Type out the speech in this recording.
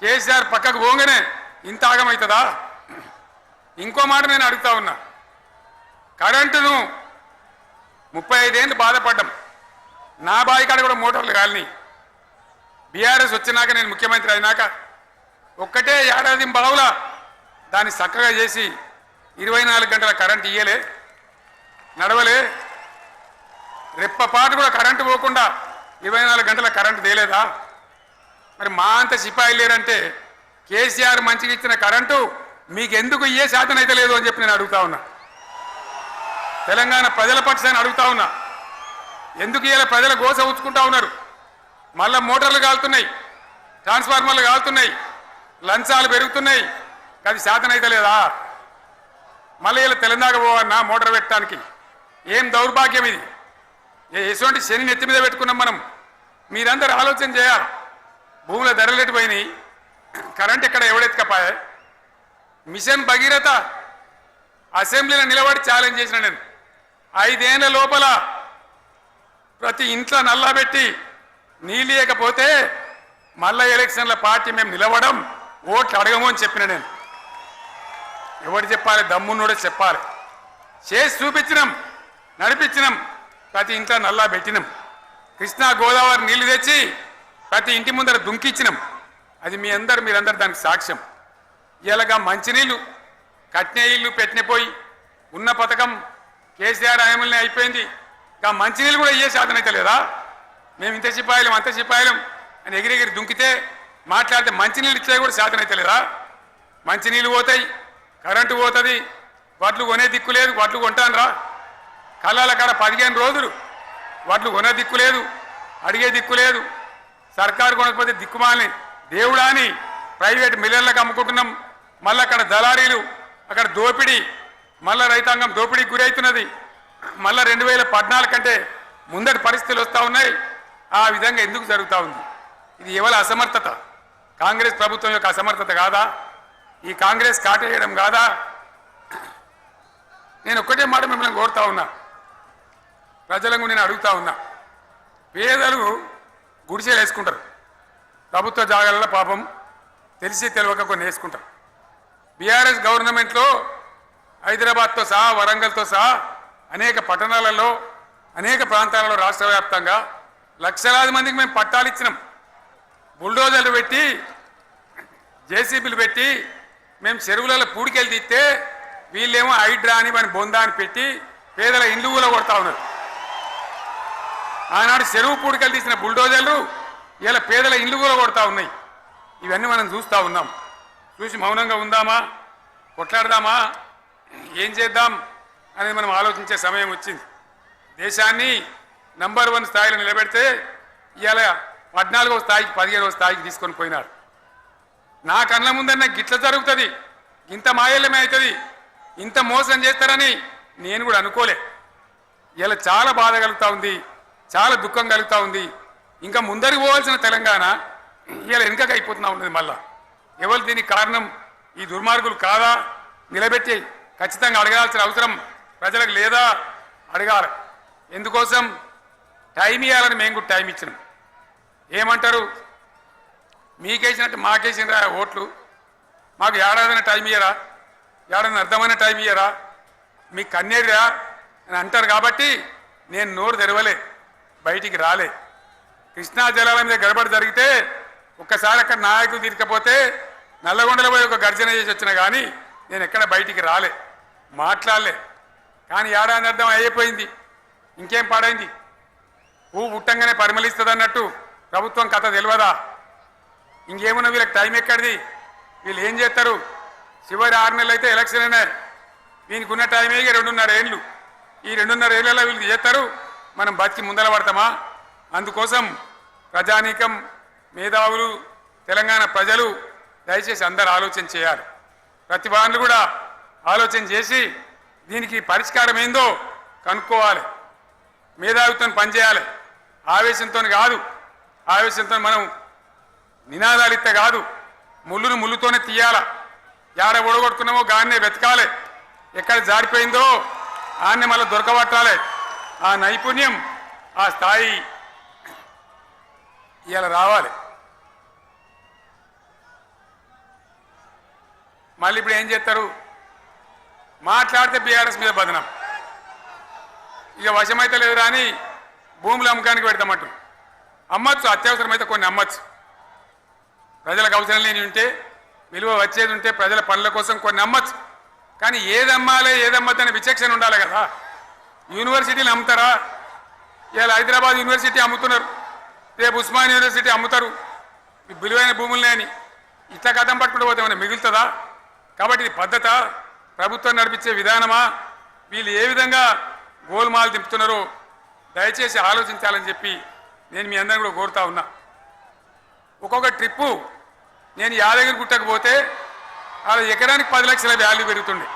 కేసీఆర్ పక్కకు పోగానే ఇంత ఆగమవుతుందా? ఇంకో మాట నేను అడుగుతా ఉన్నా, కరెంటును 35 ఏళ్ళు బాధపడ్డాం. నా బావి కాడ కూడా మోటార్లు కాలిని. బీఆర్ఎస్ వచ్చినాక నేను ముఖ్యమంత్రి అయినాక ఒక్కటే ఏడాది బావుల దాన్ని చక్కగా చేసి 24 గంటల కరెంటు ఇయ్యలే, నడవలే. రెప్పపాటు కూడా కరెంటు పోకుండా 24 గంటల కరెంటు తేలేదా? మరి మా అంత సిపాయిలు లేరంటే కేసీఆర్ మంచిగా ఇచ్చిన కరెంటు మీకు ఎందుకు ఇయ్యే శాతం అయితే లేదు అని చెప్పి నేను అడుగుతా ఉన్నా. తెలంగాణ ప్రజల పక్షాన్ని అడుగుతా ఉన్నా, ఎందుకు ఇయ్యాల ప్రజల గోస ఉంచుకుంటా ఉన్నారు? మళ్ళా మోటార్లు కాలుతున్నాయి, ట్రాన్స్ఫార్మర్లు కాలుతున్నాయి, లంచాలు పెరుగుతున్నాయి, అది శాతం అయితే లేదా? మళ్ళీ ఇలా తెలంగాణ పోవన్నా మోటార్ పెట్టడానికి? ఏం దౌర్భాగ్యం ఇది! ఎటువంటి శని నెత్తి మీద పెట్టుకున్నాం మనం. మీరందరూ ఆలోచన చేయాలి. భూముల ధరలు పోయినాయి, కరెంట్ ఎక్కడ ఎవడెత్తుకపోయా? మిషన్ భగీరథ అసెంబ్లీలో నిలబడి ఛాలెంజ్ చేసిన నేను, 5 ఏళ్ల లోపల ప్రతి ఇంట్లో నల్లా పెట్టి నీళ్ళు లేకపోతే మళ్ళా ఎలక్షన్ల పార్టీ మేము నిలవడం, ఓట్లు అడగము అని చెప్పిన నేను. ఎవరు చెప్పాలి? దమ్మున్నోడే చెప్పాలి. చేసి చూపించినాం, నడిపించినాం, ప్రతి ఇంట్లో నల్లా పెట్టినాం. కృష్ణా గోదావరి నీళ్లు తెచ్చి ప్రతి ఇంటి ముందర దుంకిచ్చినాం. అది మీరందరూ దానికి సాక్ష్యం. ఇలాగా మంచినీళ్ళు కట్టిన ఇల్లు పెట్టిన పోయి ఉన్న పథకం కేసీఆర్ ఆయమల్ని అయిపోయింది. ఇంకా మంచినీళ్ళు కూడా ఇయ్యే శాతం అయితే లేదా? మేము ఇంత సిపాయిలం అంత సిపాయిలం అని ఎగిరెగిరి దుంకితే మాట్లాడితే మంచినీళ్ళు ఇచ్చే కూడా శాతం అయితే లేదా? మంచినీళ్ళు పోతాయి, కరెంటు పోతుంది, వడ్లు కొనే దిక్కు లేదు. వడ్లు కొంటాను రా, కళ్ళాల కాడ 15 రోజులు వడ్లు కొనే దిక్కు లేదు, అడిగే దిక్కు లేదు. సర్కారు కొనకపోతే దిక్కుమాలని దేవుడా అని ప్రైవేట్ మిల్లర్లకు అమ్ముకుంటున్నాం. మళ్ళీ అక్కడ దళారీలు, అక్కడ దోపిడీ, మళ్ళీ రైతాంగం దోపిడీకి గురవుతున్నది. మళ్ళీ 2014 కంటే ముందటి పరిస్థితులు వస్తూ ఉన్నాయి. ఆ విధంగా ఎందుకు జరుగుతూ ఉంది? ఇది ఎవరి అసమర్థత? కాంగ్రెస్ ప్రభుత్వం యొక్క అసమర్థత కాదా? ఈ కాంగ్రెస్ కాటేయడం కాదా? నేను ఒక్కటే మాట మిమ్మల్ని కోరుతా ఉన్నా, ప్రజలకు నేను అడుగుతా ఉన్నా. పేదలు గుడిసెలు వేసుకుంటారు, ప్రభుత్వ జాగాలలో పాపం తెలిసి తెలియక కొన్ని వేసుకుంటారు. బీఆర్ఎస్ గవర్నమెంట్లో హైదరాబాద్తో సహా వరంగల్తో సహా అనేక పట్టణాలలో అనేక ప్రాంతాలలో రాష్ట్ర వ్యాప్తంగా లక్షలాది మందికి మేము పట్టాలు ఇచ్చినాం. బుల్డోజర్లు పెట్టి జేసీబీలు పెట్టి మేము చెరువులలో పూడికెళ్ళి తీస్తే వీళ్ళేమో హైడ్రా అని మన బొందా అని పెట్టి పేదల ఇండ్లు కూడా కొడతా ఉన్నారు. ఆనాడు చెరువు పూడికెళ్ళి తీసిన బుల్డోజర్లు ఇలా పేదల ఇండ్లు కూడా కొడతా ఉన్నాయి. ఇవన్నీ మనం చూస్తూ ఉన్నాం. చూసి మౌనంగా ఉందామా, కొట్లాడదామా, ఏం చేద్దాం అనేది మనం ఆలోచించే సమయం వచ్చింది. దేశాన్ని నంబర్ 1 స్థాయిలో నిలబెడితే ఇవాళ 14వ స్థాయికి 15వ స్థాయికి తీసుకొని పోయినారు. నా కళ్ళ ముందన్న గిట్ల జరుగుతుంది, ఇంత మాయల్యమే అవుతుంది, ఇంత మోసం చేస్తారని నేను కూడా అనుకోలే. ఇలా చాలా బాధ కలుగుతూ ఉంది, చాలా దుఃఖం కలుగుతూ ఉంది. ఇంకా ముందరికి పోవాల్సిన తెలంగాణ ఇలా వెనుకకి అయిపోతున్నా ఉన్నది. మళ్ళా ఎవరు దీనికి కారణం? ఈ దుర్మార్గులు కాదా? నిలబెట్టి ఖచ్చితంగా అడగాల్సిన అవసరం ప్రజలకు లేదా? అడగాలి. ఎందుకోసం? టైం ఇవ్వాలని మేము కూడా టైం ఇచ్చినాం. ఏమంటారు? మీకేసినట్టు మాకేసినరా ఓట్లు, మాకు ఏడాదైనా టైం ఇయ్యరా, ఏడాది అర్థమైన టైం ఇయ్యరా, మీకు కన్నేరురా అని అంటారు. కాబట్టి నేను నోరు తెరవలే, బయటికి రాలే. కృష్ణా జలాల మీద గడబడి జరిగితే ఒక్కసారి అక్కడ నాయకులు తీరకపోతే నల్లగొండలో పోయి ఒక గర్జన చేసి వచ్చినా కానీ నేను ఎక్కడ బయటికి రాలే, మాట్లాడలే. కానీ ఏడాది అర్థం అయిపోయింది, ఇంకేం పాడైంది? పువ్వు పుట్టంగానే పరిమళిస్తుంది అన్నట్టు ప్రభుత్వం కథ తెలియదా? ఇంకేమున్నా వీళ్ళకి టైం ఎక్కడిది? వీళ్ళు ఏం చేస్తారు? చివరి 6 నెలలు అయితే ఎలక్షన్ అయినాయి. వీనికి ఉన్న టైమే 2.5 ఏళ్ళు. ఈ 2.5 ఏళ్ళలో వీళ్ళు చేస్తారు, మనం బతికి ముందర పడతామా? అందుకోసం ప్రజానీకం, మేధావులు, తెలంగాణ ప్రజలు దయచేసి అందరూ ఆలోచన చేయాలి. ప్రతి వాళ్ళు కూడా ఆలోచన చేసి దీనికి పరిష్కారం ఏందో కనుక్కోవాలి. మేధావితో పనిచేయాలి, ఆవేశంతో కాదు. ఆవేశంతో మనం నినాదాలు ఇస్తే కాదు, ముళ్ళును ముళ్ళుతోనే తీయాల. యాడ ఓడగొట్టుకున్నామో గాన్నే వెతకాలి, ఎక్కడ జారిపోయిందో ఆన్నే మళ్ళీ దొరకబట్టాలి. ఆ నైపుణ్యం, ఆ స్థాయి ఇలా రావాలి. మళ్ళీ ఇప్పుడు ఏం చేస్తారు? మాట్లాడితే బీఆర్ఎస్ మీద బదనం. ఇక వశమైతే లేదు రాని భూములు అమ్మకానికి పెడతామంటు. అమ్మచ్చు, అత్యవసరమైతే కొన్ని అమ్మచ్చు. ప్రజలకు అవసరం లేని ఉంటే, విలువ వచ్చేది ఉంటే, ప్రజల పనుల కోసం కొన్ని అమ్మచ్చు. కానీ ఏదమ్మాలి ఏదమ్మద్దని విచక్షణ ఉండాలి కదా. యూనివర్సిటీలు అమ్ముతారా? ఇవాళ హైదరాబాద్ యూనివర్సిటీ అమ్ముతున్నారు, రేపు ఉస్మాన్ యూనివర్సిటీ అమ్ముతారు. ఈ విలువైన భూములనే అని ఇట్లా కథం పట్టుకుంటూ పోతే ఏమైనా మిగులుతుందా? కాబట్టి ఇది పద్ధత, ప్రభుత్వం నడిపించే విధానమా, వీళ్ళు ఏ విధంగా గోల్మాలు దింపుతున్నారో దయచేసి ఆలోచించాలని చెప్పి నేను మీ అందరిని కూడా కోరుతా ఉన్నా. ఒక్కొక్క ట్రిప్పు నేను యాదగిరి గుట్టకు పోతే అలా ఎకరానికి 10 లక్షల వాల్యూ పెరుగుతుండే.